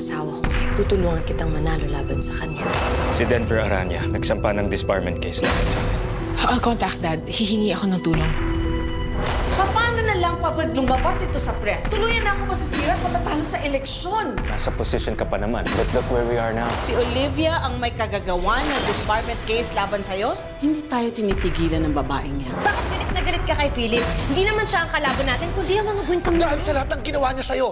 asawa ko ngayon. Tutulungan kitang manalo laban sa kanya. Si Denver Aranya, nagsampa ng disbarment case laban sa akin. I'll contact Dad. Hihingi ako ng tulong. Paano na lang papad lumabas ito sa press? Tuluyan na ako masisira at matatalo sa eleksyon. Nasa position ka pa naman, but look where we are now. Si Olivia ang may kagagawan ng disbarment case laban sa'yo? Hindi tayo tinitigilan ng babaeng yan. Bakit galit na galit ka kay Philip? Hindi naman siya ang kalaban natin, kundi ang mga buwing kami. Dahil sa lahat ng ginawa niya sa'yo.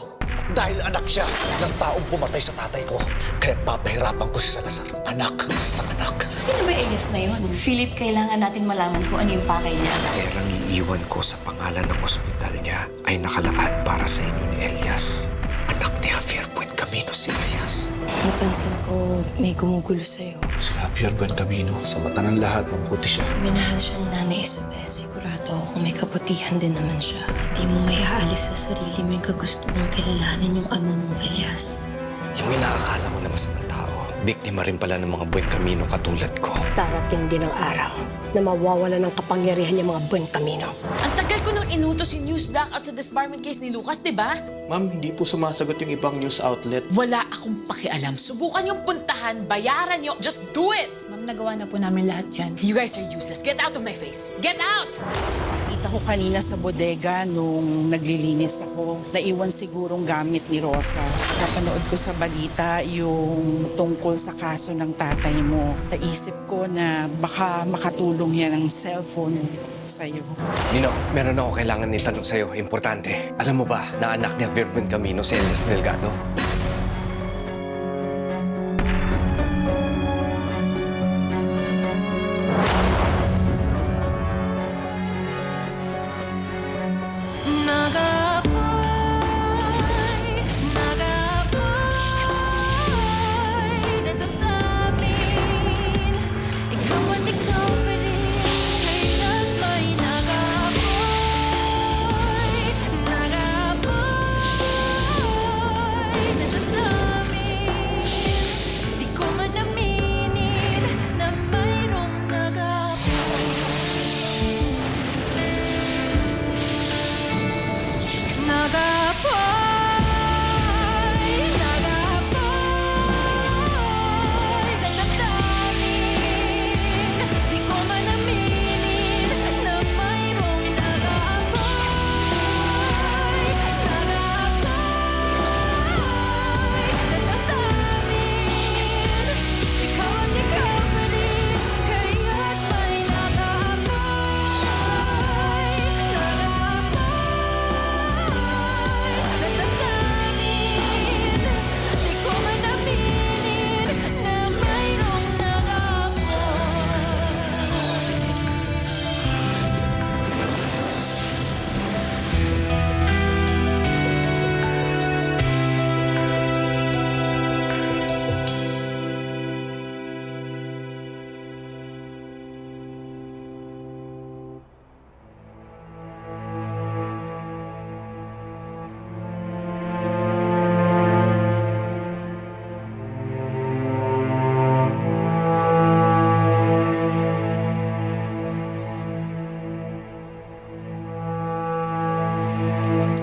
Dahil anak siya ng taong pumatay sa tatay ko. Kaya papahirapan ko si Salazar. Anak sa anak. Sino ba Elias na yun? Philip, kailangan natin malaman kung ano yung pakay niya. Perang iiwan ko sa pangalan ng ospital niya ay nakalaan para sa inyo ni Elias. Anak ni Javier Buencamino si Elias. Napansin ko, may gumugulo sa'yo. Si Javier Buencamino, sa mata ng lahat, mabuti siya. Minahal siya ni Nanay Isabel. Sigurado ako kung may kabutihan din naman siya. Hindi mo may aalis sa sarili mo yung kagustuhang kilalanin yung ama mo, Elias. Yung inaakala ko na masamang tao, biktima rin pala ng mga Buencamino katulad ko. Darating din ang araw na mawawala ng kapangyarihan yung mga Buencamino. Ang tagal ko nang inutos yung news blackout sa disbarment case ni Lucas, di ba? Ma'am, hindi po sumasagot yung ibang news outlet. Wala akong pakialam. Subukan yung puntahan, bayaran nyo. Just do it! Ma'am, nagawa na po namin lahat yan. You guys are useless. Get out of my face. Get out! Nakita ko kanina sa bodega nung naglilinis ako. Naiwan sigurong gamit ni Rosa. Napanood ko sa balita yung tungkol sa kaso ng tatay mo. Naisip ko na baka makatulong yan ang cellphone sa'yo. Nino, meron ako kailangan itanong sa'yo. Importante. Alam mo ba na anak ni Javier Buencamino si Elias Delgado?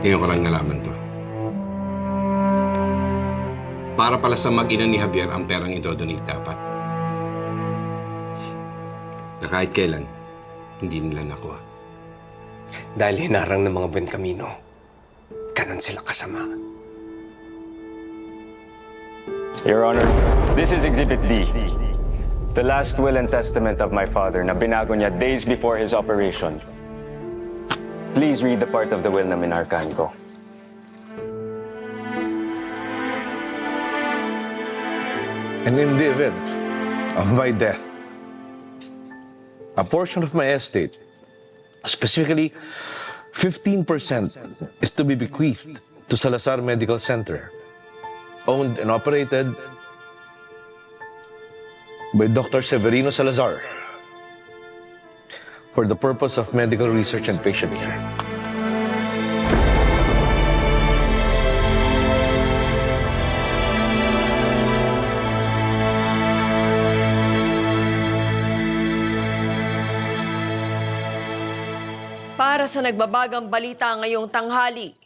Ngayon ko lang nalaman to. Para pala sa mag-ina ni Javier ang perang idodonate dapat. Na kahit kailan, hindi nila nakuha. Dahil hinarang ng mga Buencamino, ganun sila kasama. Your Honor, this is Exhibit D. The last will and testament of my father na binago niya days before his operation. Please read the part of the will na minarkahan ko. And in the event of my death, a portion of my estate, specifically 15%, is to be bequeathed to Salazar Medical Center, owned and operated by Dr. Severino Salazar, for the purpose of medical research and patient care. Para sa nagbabagang balita ngayong tanghali,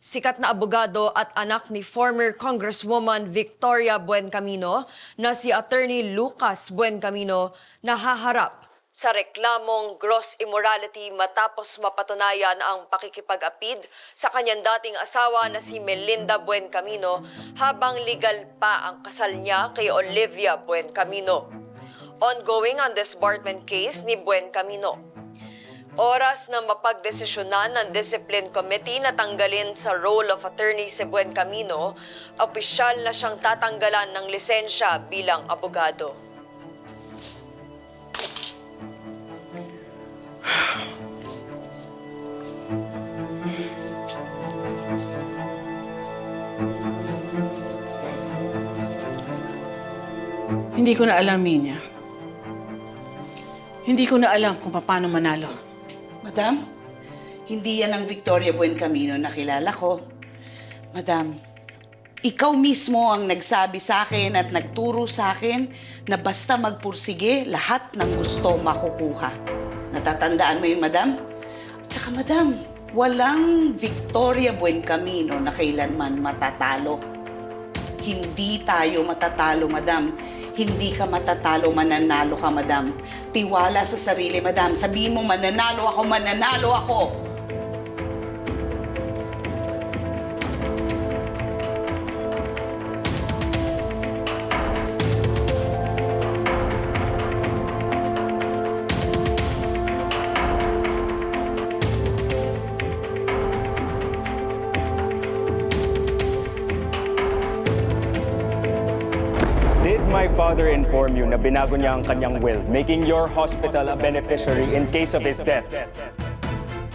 Sikat na abogado at anak ni former Congresswoman Victoria Buencamino na si Attorney Lucas Buencamino nahaharap sa reklamong gross immorality matapos mapatunayan ang pakikipag-apid sa kanyang dating asawa na si Melinda Buencamino habang legal pa ang kasal niya kay Olivia Buencamino. Ongoing ang disbarment case ni Buencamino. Oras na mapagdesisyonan ng Discipline Committee na tanggalin sa role of attorney si Buencamino, opisyal na siyang tatanggalan ng lisensya bilang abogado. Hindi ko na alam, Minya. Hindi ko na alam kung paano manalo. Madam, hindi yan ang Victoria Buencamino na kilala ko. Madam, ikaw mismo ang nagsabi sa akin at nagturo sa akin na basta magpursige, lahat ng gusto makukuha. Natatandaan mo yun, madam? At saka, madam, walang Victoria Buencamino na kailanman matatalo. Hindi tayo matatalo, madam. Hindi ka matatalo, mananalo ka, madam. Tiwala sa sarili, madam. Sabihin mo, mananalo ako, mananalo ako. Did my father inform you na binago niya ang kanyang will, making your hospital a beneficiary in case of his death?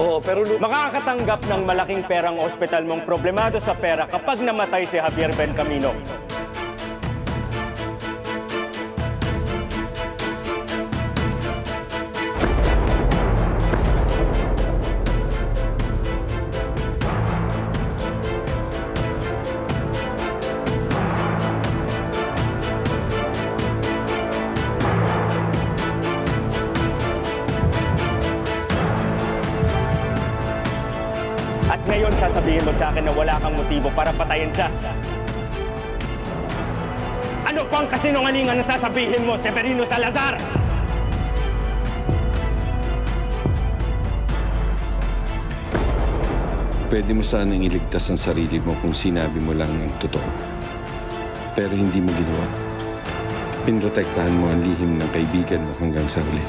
Oo, pero... Makakatanggap ng malaking perang ospital mong problemado sa pera kapag namatay si Javier Buencamino. At ngayon sasabihin mo sa akin na wala kang motibo para patayin siya. Ano pang kasinungalingan na sasabihin mo, Severino Salazar? Pwede mo sanang iligtas ang sarili mo kung sinabi mo lang ang totoo. Pero hindi mo ginawa. Pinrotektahan mo ang lihim ng kaibigan mo hanggang sa huli.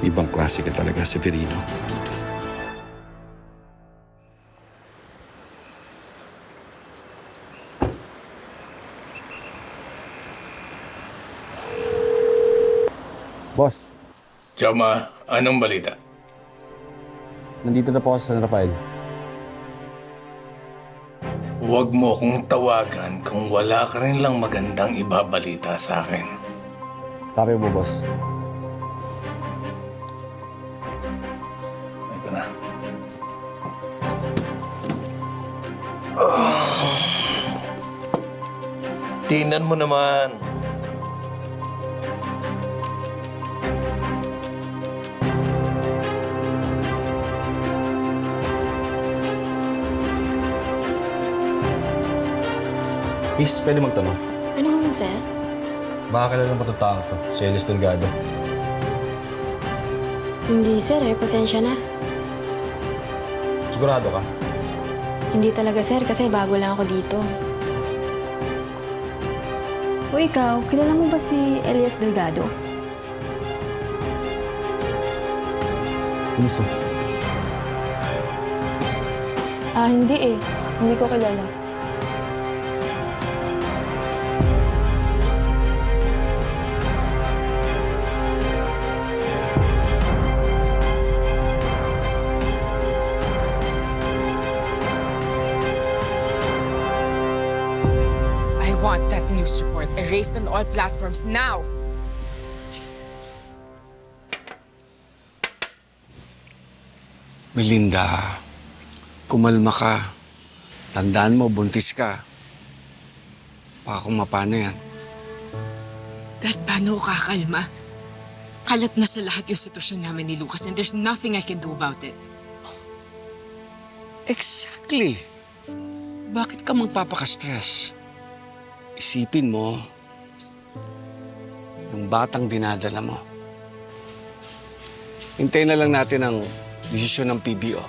Ibang klase ka talaga, Severino. Boss. Chama, anong balita? Nandito na po ako sa San Rafael. Huwag mo akong tawagan kung wala ka rin lang magandang ibabalita sa akin. Copy mo, boss. Ito na. Tingnan mo naman. Miss, pwede magtanong. Ano naman, sir? Baka kilala mo itong taong to, si Elias Delgado. Hindi, sir. Pasensya na. Sigurado ka? Hindi talaga, sir, kasi bago lang ako dito. O ikaw, kilala mo ba si Elias Delgado? Kumusta? Hindi eh. Hindi ko kilala. I want that news report erased on all platforms now. Melinda, kumalma ka. Tandaan mo, buntis ka. Baka kung mapano yan. Dad, paano ko kakalma? Kalat na sa lahat yung sitwasyon namin ni Lucas and there's nothing I can do about it. Exactly. Bakit ka magpapaka-stress? Isipin mo, yung batang dinadala mo. Hintayin na lang natin ang desisyon ng PBO.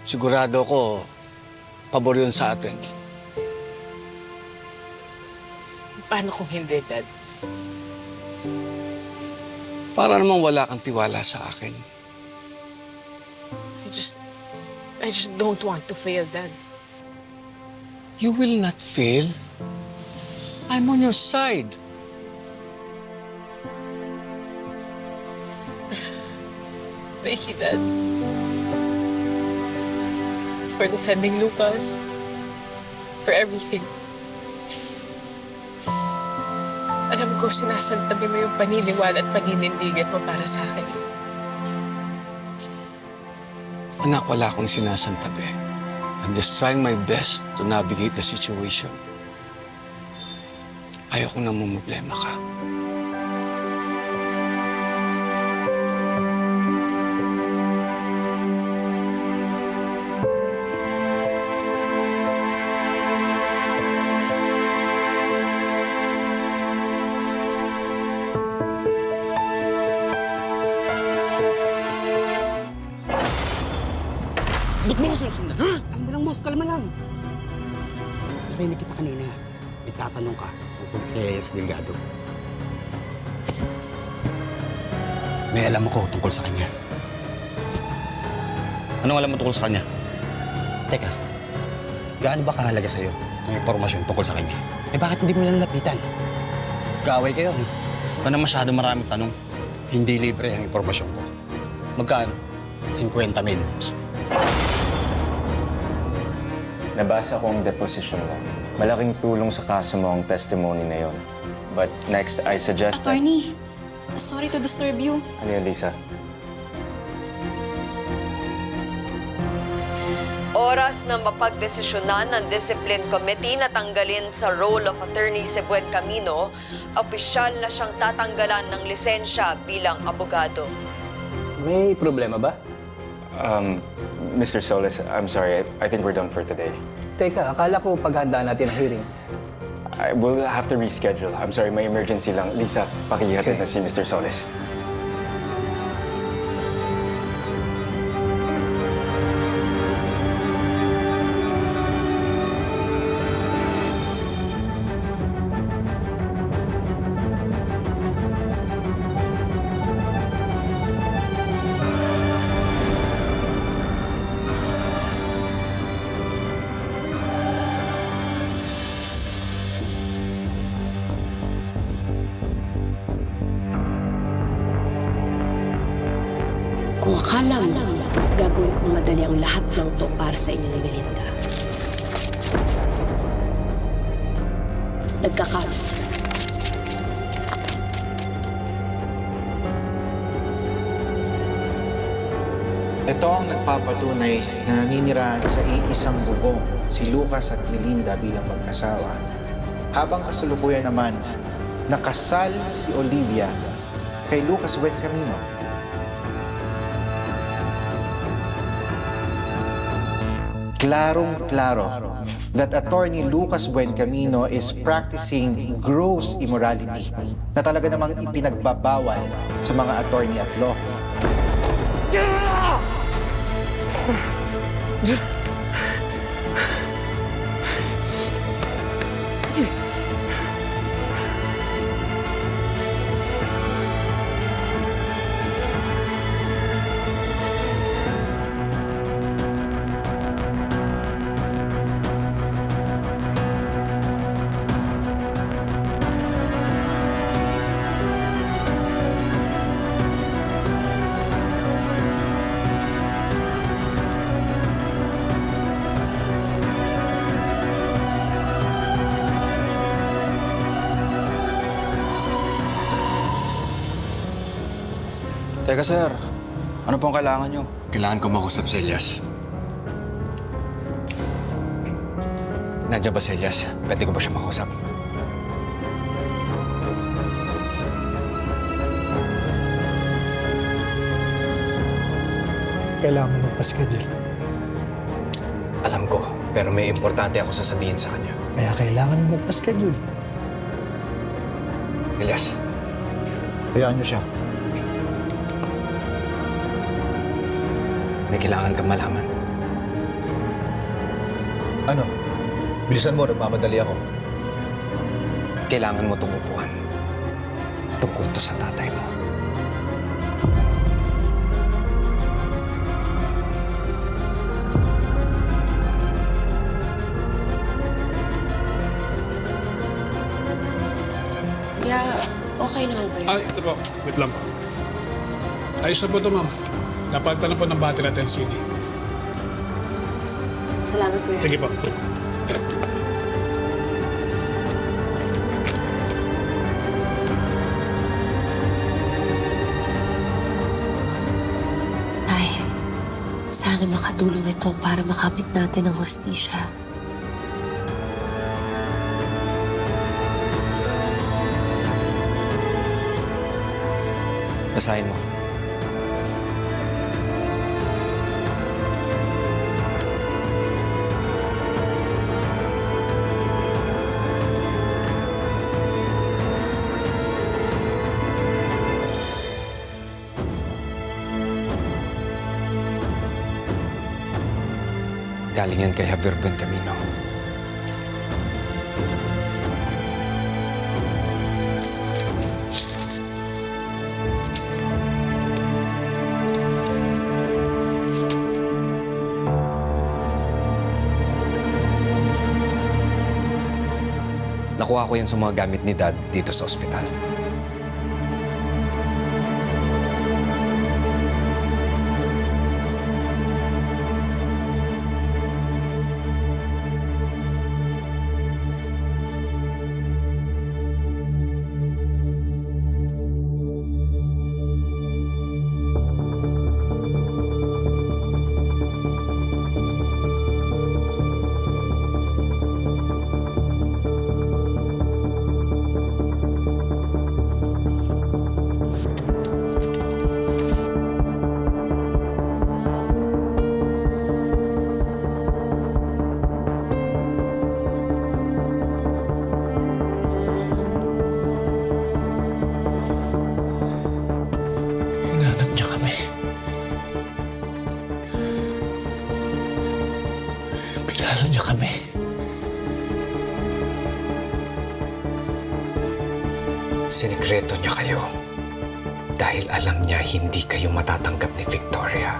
Sigurado ko, pabor yun sa atin. Paano kung hindi, Dad? Para namang wala kang tiwala sa akin. I just don't want to fail, Dad. You will not fail. I'm on your side. Thank you, Dad. For defending Lucas. For everything. Alam ko, sinasantabi mo yung paniniwala at paninindigan mo para sa akin. Anak, wala akong sinasantabi. I'm just trying my best to navigate the situation. Ayoko na problema ka. Ba't mo ko susundan? Ha? Kalma lang, boss. Kalma lang. Narinig kita kanina. Nagtatanong ka tungkol kay Elias Delgado. May alam ako tungkol sa kanya. Anong alam mo tungkol sa kanya? Teka, gaano ba kahalaga sa'yo ang impormasyon tungkol sa kanya? Eh bakit hindi mo lalapitan? Kaaway kayo. Ka na masyado maraming tanong. Hindi libre ang impormasyon ko. Magkano? 50,000. Nabasa ko ang deposition mo. Malaking tulong sa kaso mo ang testimony na yon. But next, I suggest Attorney, sorry to disturb you. Ano yun, Lisa? Oras na mapagdesisyonan ng Discipline Committee na tanggalin sa role of attorney si Buen Camino, opisyal na siyang tatanggalan ng lisensya bilang abogado. May problema ba? Mr. Solis, I'm sorry. I think we're done for today. Teka, akala ko paghandaan natin ang hearing. I will have to reschedule. I'm sorry, may emergency lang. Lisa, pakihatid na si Mr. Solis. Kung akala mo, gagawin kong madali ang lahat ng to para sa inyo ni Melinda. Nagkakamali. Ito ang nagpapatunay na naninirahan sa iisang bubong, si Lucas at Melinda bilang mag-asawa. Habang kasalukuyan naman, nakasal si Olivia kay Lucas Buen Camino. Klarong-klaro that attorney Lucas Buen Camino is practicing gross immorality na talaga namang ipinagbabawal sa mga attorney at law. Teka, sir. Ano pong kailangan nyo? Kailangan ko makusap si Elias. Nandiyan ba si Elias? Pwede ko ba siya makusap? Kailangan mo pa-schedule. Alam ko, Pero may importante ako sasabihin sa kanya. Kaya kailangan mo magpa-schedule. Elias. Hayaan niyo siya. May kailangan kang malaman. Ano? Bilisan mo, nagmamadali ako. Kailangan mo itong upuan. Tungkol to sa tatay mo. Kaya, okay naman ba yun? Ay, ito po. Wait lang po. Ayos na po ito, ma'am. Napalitan na po ng battery at LCD. Salamat, kuya. Sige po. Tay, sana makatulong ito para makamit natin ang hustisya. Basahin mo. Galing yan kay Javier Buencamino. Nakuha ko yan sa mga gamit ni Dad dito sa ospital. Hinanap niya kami. Pinalo niya kami. Sinikreto niya kayo dahil alam niya hindi kayo matatanggap ni Victoria.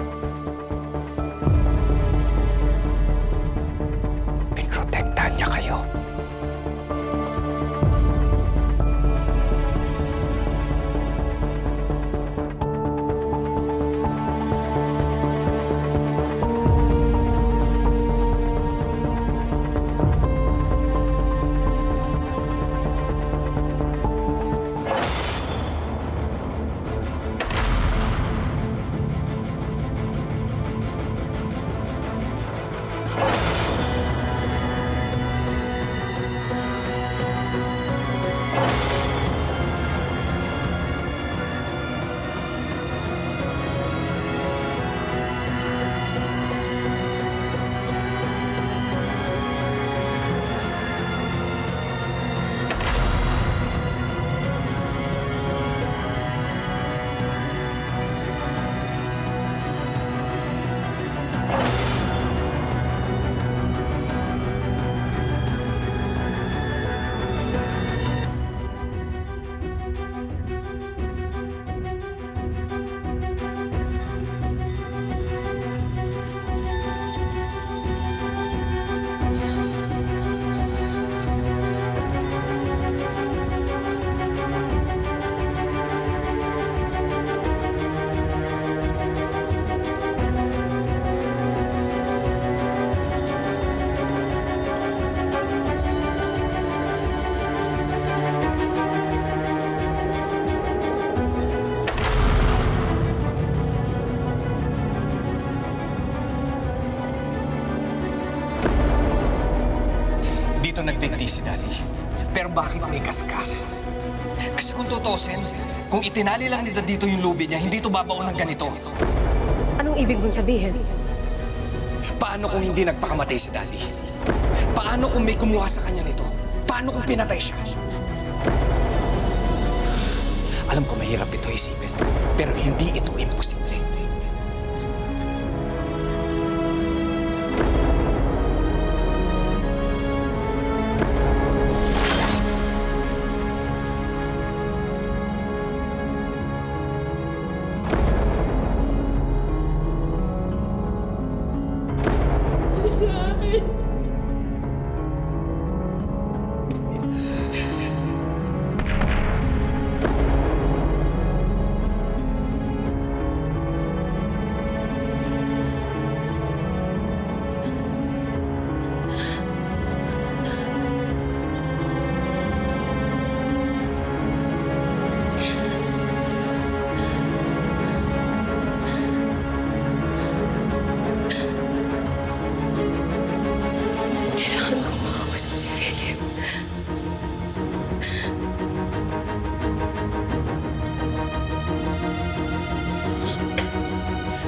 Pinrotektahan niya kayo. Dito nagdigdi si Daddy. Pero bakit may kaskas? Kasi kung tutusin, kung itinali lang ni Dad dito yung lubi niya, hindi ito babaon ng ganito. Anong ibig mong sabihin? Paano kung hindi nagpakamatay si Daddy? Paano kung may kumuha sa kanya nito? Paano kung pinatay siya? Alam ko mahirap ito isipin, pero hindi ito imposible. Kailangan ko makausap si Philip.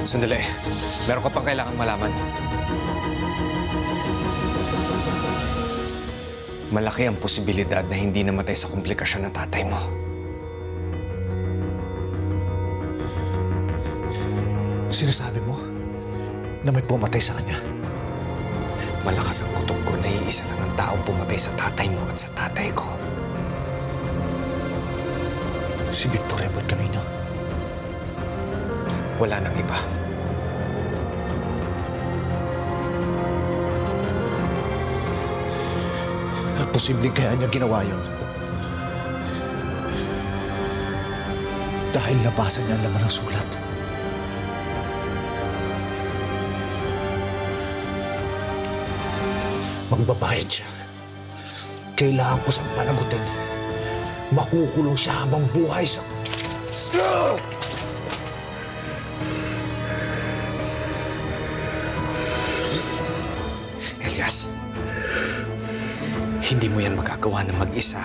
Sandali. Meron ka pang kailangang malaman. Malaki ang posibilidad na hindi namatay sa komplikasyon ng tatay mo. Sinasabi mo na may pumatay sa kanya? Malakas ang kutob ko na iisa lang ang taong pumatay sa tatay mo at sa tatay ko. Si Victoria Buencamino? Wala nang iba. At posibleng kaya niya ginawa yun dahil nabasa niya ang laman ng sulat. Magbabayad siya. Kailangan ko siyang panagutin. Makukulong siya habang buhay sa... Elias, hindi mo yan magagawa na mag-isa.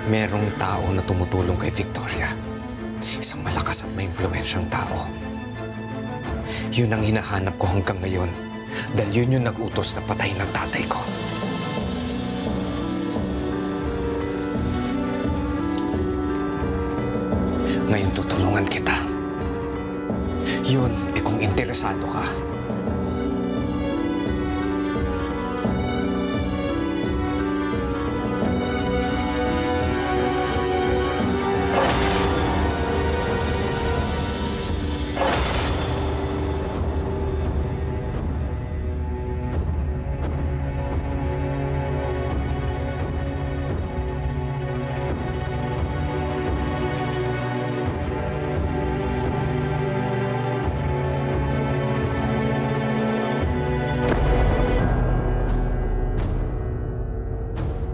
Merong tao na tumutulong kay Victoria. Isang malakas at may impluwensyang tao. Yun ang hinahanap ko hanggang ngayon. Dahil yun yung nag-utos na patayin ng tatay ko. Ngayon tutulungan kita. Yun, kung interesado ka.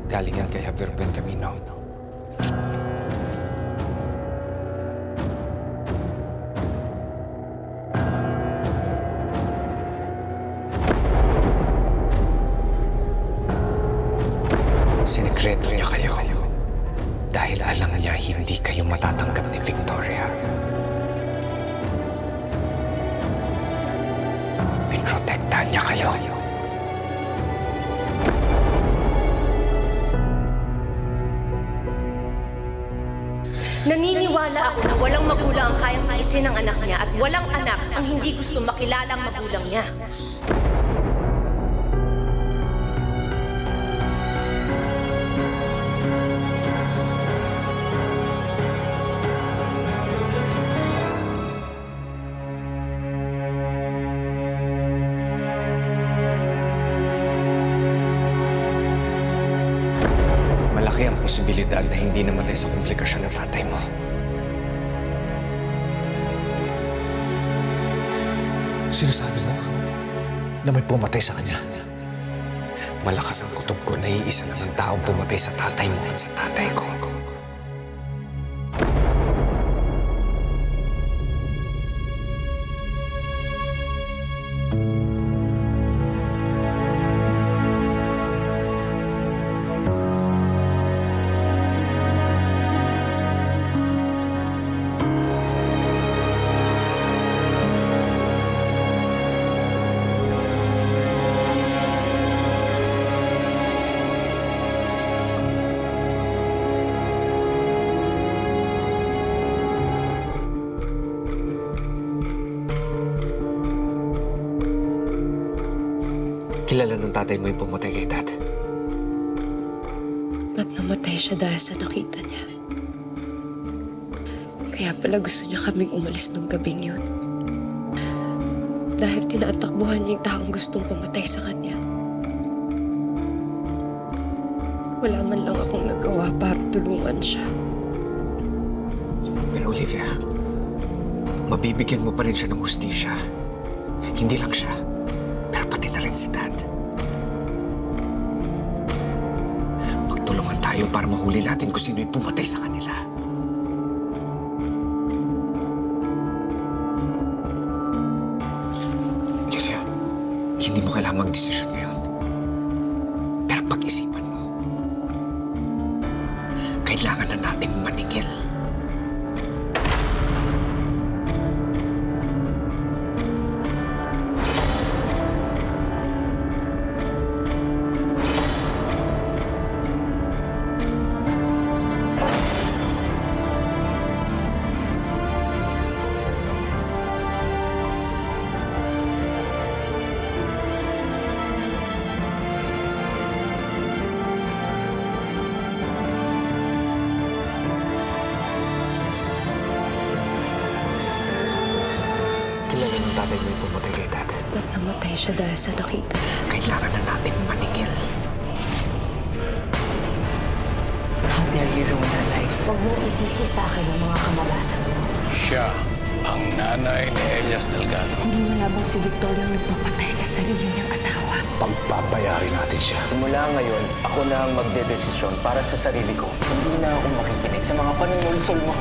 Galing yan kay Javier Buencamino. Sinekreto niya kayo dahil alam niya hindi kayo matatanggap ni Victoria. Pinrotektahan niya kayo. Naniniwala ako na walang magulang ang kayang tiisin ng anak niya at walang anak ang hindi gusto makilala ang magulang niya. Malaki ang posibilidad na hindi namatay sa komplikasyon ng tatay mo. Sinasabi mo na may pumatay sa kanya? Malakas ang kutob ko na iisa lang ang taong pumatay sa tatay mo at sa tatay ko. Kilala ng tatay mo yung pumatay kay Dad. At namatay siya dahil sa nakita niya. Kaya pala gusto niya kaming umalis nung gabing yun. Dahil tinatakbuhan niya yung taong gustong pumatay sa kanya. Wala man lang akong nagawa para tulungan siya. Pero Olivia, mabibigyan mo pa rin siya ng hustisya. Hindi lang siya, pero pati na rin si Dad. Magtulungan tayo para mahuli natin kung sino yung pumatay sa kanila. Olivia, hindi mo kailangan magdesisyon ngayon. Pero pag-isipan mo, kailangan na nating maningil. Kilala ng tatay mo yung pumatay kay Dad. At namatay siya dahil sa nakita niya. Kailangan na natin maningil. How dare you ruin our lives? Huwag mong isisi sa akin ang mga kamalasan mo. Siya ang nanay ni Elias Delgado. Hindi malabong si Victoria ang nagpapatay sa sarili niyang asawa. Pagpapayarin natin siya. Simula ngayon, ako na ang magdedesisyon para sa sarili ko. Hindi na ako makikinig sa mga panunulsol mo.